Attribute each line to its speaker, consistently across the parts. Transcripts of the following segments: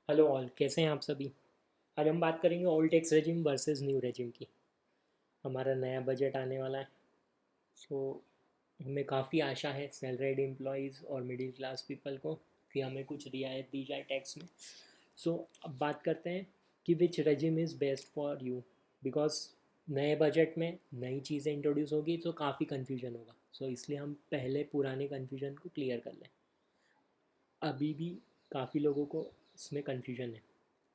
Speaker 1: Hello all, कैसे हैं आप सभी। आज हम बात करेंगे old tax regime versus new regime की। हमारा नया बजट आने वाला है। सो हमें काफ़ी आशा है सैलरीड एम्प्लॉयज़ और मिडिल क्लास पीपल को कि हमें कुछ रियायत दी जाए टैक्स में। सो अब बात करते हैं कि which regime is best for you. Because नए बजट में नई चीज़ें इंट्रोड्यूस होगी तो काफ़ी कन्फ्यूजन होगा। सो इसलिए हम पहले पुराने कन्फ्यूजन को क्लियर कर लें। अभी भी काफ़ी लोगों को इसमें कन्फ्यूजन है।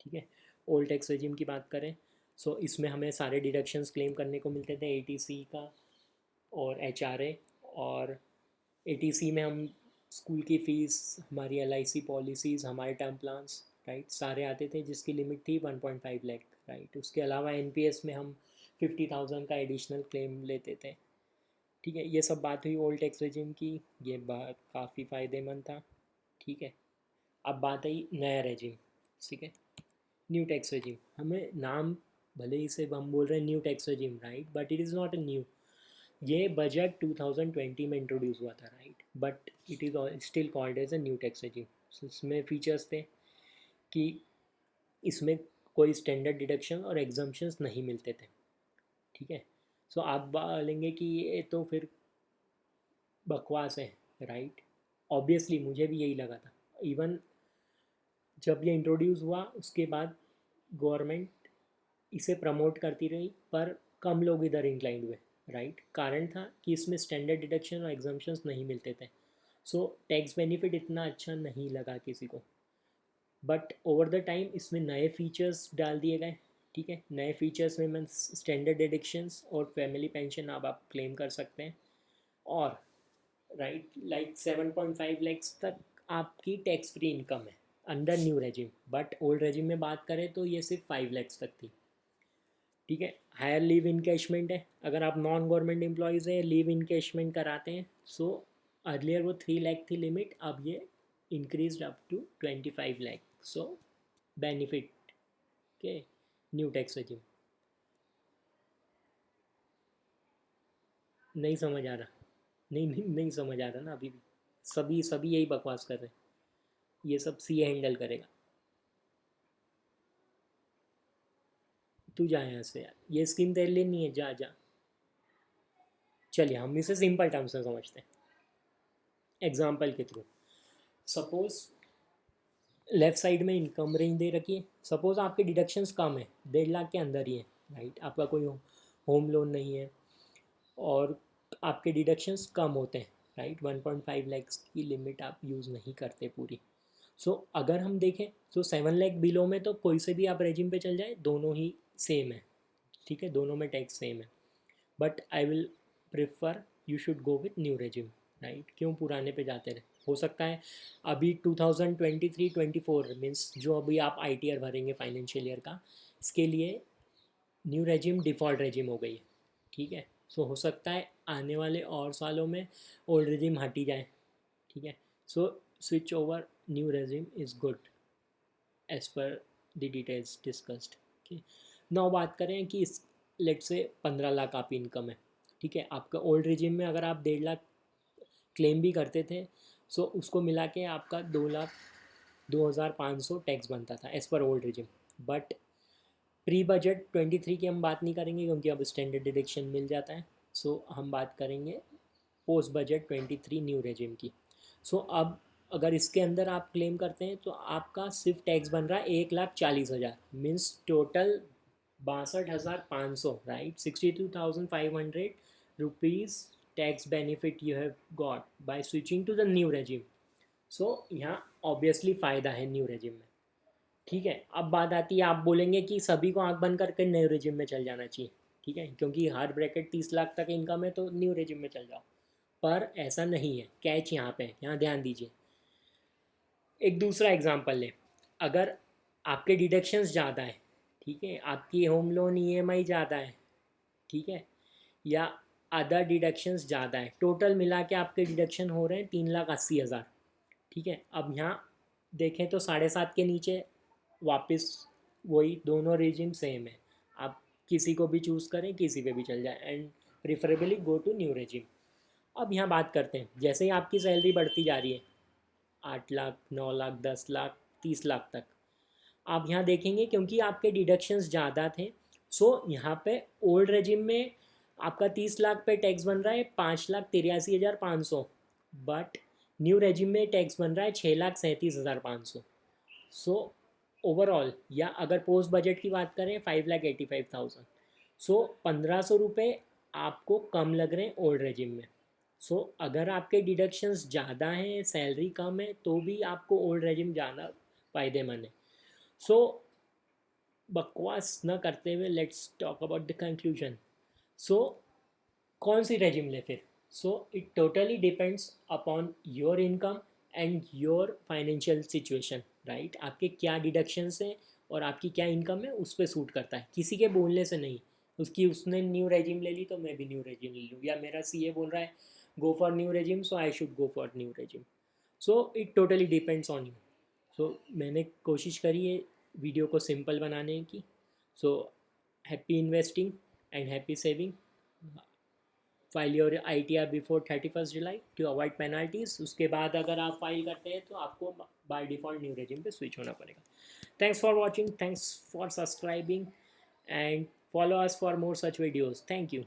Speaker 1: ठीक है। ओल्ड टैक्स रेजिम की बात करें, सो इसमें हमें सारे डिडक्शंस क्लेम करने को मिलते थे एटीसी का और एचआरए। और एटीसी में हम स्कूल की फ़ीस, हमारी एलआईसी पॉलिसीज़, हमारे टर्म प्लान्स, राइट, सारे आते थे जिसकी लिमिट थी 1.5 लाख, राइट। उसके अलावा एनपीएस में हम 50,000 का एडिशनल क्लेम लेते थे। ठीक है, ये सब बात हुई ओल्ड टैक्स रेजिम की। ये बात काफ़ी फ़ायदेमंद था। ठीक है। अब बात आई नया रेजिम। ठीक है। न्यू टैक्स रेजिम, हमें नाम भले ही से हम बोल रहे हैं new tax regime, right, but it is not a new. ये बजट 2020 में इंट्रोड्यूस हुआ था, right, but it is still called as a new tax regime. इसमें फीचर्स थे कि इसमें कोई स्टैंडर्ड डिडक्शन और एग्जम्पशंस नहीं मिलते थे। ठीक है। सो आप बोलेंगे कि ये तो फिर बकवास है, राइट। ऑब्वियसली मुझे भी यही लगा था। इवन जब ये इंट्रोड्यूस हुआ उसके बाद गवर्नमेंट इसे प्रमोट करती रही, पर कम लोग इधर इंक्लाइंड हुए, राइट। कारण था कि इसमें स्टैंडर्ड डिडक्शन और एग्जाम्पशंस नहीं मिलते थे। सो टैक्स बेनिफिट इतना अच्छा नहीं लगा किसी को। बट ओवर द टाइम इसमें नए फीचर्स डाल दिए गए। ठीक है। नए फीचर्स में मैं स्टैंडर्ड डिडक्शंस और फैमिली पेंशन अब आप क्लेम कर सकते हैं। और राइट, लाइक 7.5 लैक्स तक आपकी टैक्स फ्री इनकम है under new regime. But old regime में बात करें तो ये सिर्फ 5 लैक्स तक थी। ठीक है। हायर लीव इनकैशमेंट है, अगर आप नॉन गवर्नमेंट एम्प्लॉयज़ हैं, लीव इनकैशमेंट कराते हैं। सो अर्लियर वो 3 लाख थी लिमिट, अब ये increase up to 25 lakh. So benefit के न्यू टैक्स रेजिम। नहीं समझ आ रहा। नहीं नहीं नहीं समझ आ रहा ना अभी भी। सभी सभी यही बकवास कर रहे हैं। ये सब सी हैंडल करेगा। तू जा यहाँ से यार, ये स्कीम तेरे लिए नहीं है, जा जा। चलिए हम इसे सिंपल टर्म्स में समझते हैं एग्जाम्पल के थ्रू। सपोज लेफ्ट साइड में इनकम रेंज दे रखी है। सपोज आपके डिडक्शंस कम है, 1.5 लाख के अंदर ही है, राइट। आपका कोई होम लोन नहीं है और आपके डिडक्शंस कम होते हैं, राइट। 1.5 लैक्स की लिमिट आप यूज़ नहीं करते पूरी। सो अगर हम देखें तो 7 लाख बिलो में तो कोई से भी आप रेजिम पे चल जाए, दोनों ही सेम है। ठीक है, दोनों में टैक्स सेम है। But I will prefer you should go with new regime, right. क्यों पुराने पे जाते रहे। हो सकता है अभी 2023-24 मीन्स जो अभी आप ITR भरेंगे फाइनेंशियल ईयर का, इसके लिए न्यू रेजिम डिफ़ॉल्ट रेजिम हो गई है। ठीक है। सो हो सकता है आने वाले और सालों में ओल्ड रेजिम हट ही जाए। ठीक है। So switch over new regime is good as per the details discussed. Okay. Now बात करें कि इस लेट से 15 लाख आपकी इनकम है। ठीक है। आपका ओल्ड रिजिम में अगर आप 1.5 लाख क्लेम भी करते थे, सो उसको मिला के आपका 2,02,500 टैक्स बनता था as per old regime. But pre budget 23 की हम बात नहीं करेंगे क्योंकि अब स्टैंडर्ड डिडक्शन मिल जाता है। सो हम बात करेंगे पोस्ट बजट 23 न्यू रेजिम की। सो अब अगर इसके अंदर आप क्लेम करते हैं तो आपका सिर्फ टैक्स बन रहा है 1,40,000, means total 62,500, right. 62,500 rupees tax benefit you have got by switching to the new regime. So यहाँ ऑब्वियसली फ़ायदा है न्यू रेजिम में। ठीक है। अब बात आती है, आप बोलेंगे कि सभी को आंख बंद करके न्यू रेजिम में चल जाना चाहिए। ठीक है, क्योंकि हर ब्रैकेट 30 लाख तक इनकम है तो न्यू रेजिम में चल जाओ। पर ऐसा नहीं है। कैच यहाँ पे है, यहाँ ध्यान दीजिए। एक दूसरा एग्जांपल लें। अगर आपके डिडक्शंस ज़्यादा है, ठीक है, आपकी होम लोन EMI ज़्यादा है, ठीक है, या अदर डिडक्शंस ज़्यादा है, टोटल मिला के आपके डिडक्शन हो रहे हैं 3,80,000। ठीक है। अब यहाँ देखें तो 7.5 के नीचे वापस वही दोनों रेजिम सेम है। आप किसी को भी चूज़ करें, किसी पे भी चल जाए, and preferably go to new regime. अब यहाँ बात करते हैं, जैसे ही आपकी सैलरी बढ़ती जा रही है 8 लाख, 9 लाख, 10 लाख, 30 लाख तक, आप यहाँ देखेंगे क्योंकि आपके डिडक्शंस ज़्यादा थे, सो यहाँ पे ओल्ड रेजिम में आपका 30 लाख पे टैक्स बन रहा है 5,83,500, बट न्यू रेजिम में टैक्स बन रहा है 6,37,500। सो ओवरऑल, या अगर पोस्ट बजट की बात करें 5,85,000। सो 1,500 रुपये आपको कम लग रहे हैं ओल्ड रेजिम में। सो अगर आपके डिडक्शंस ज़्यादा हैं, सैलरी कम है, तो भी आपको ओल्ड रेजिम ज़्यादा फ़ायदेमंद है। सो बकवास न करते हुए let's talk about the conclusion. So कौन सी रेजिम ले फिर? So it totally depends upon your income and your financial situation, right? आपके क्या डिडक्शंस हैं और आपकी क्या इनकम है, उस पर सूट करता है, किसी के बोलने से नहीं। उसने न्यू रेजिम ले ली तो मैं भी न्यू रेजिम ले लूँ, या मेरा सीए बोल रहा है go for new regime so I should go for new regime. So it totally depends on you. So मैंने कोशिश करी है वीडियो को सिंपल बनाने की। So happy investing and happy saving. File your ITR before 31 July to avoid penalties. उसके बाद अगर आप फाइल करते हैं तो आपको बाय डिफ़ॉल्ट न्यू रेजिम पे स्विच होना पड़ेगा। Thanks for watching, thanks for subscribing, and follow us for more such videos. Thank you.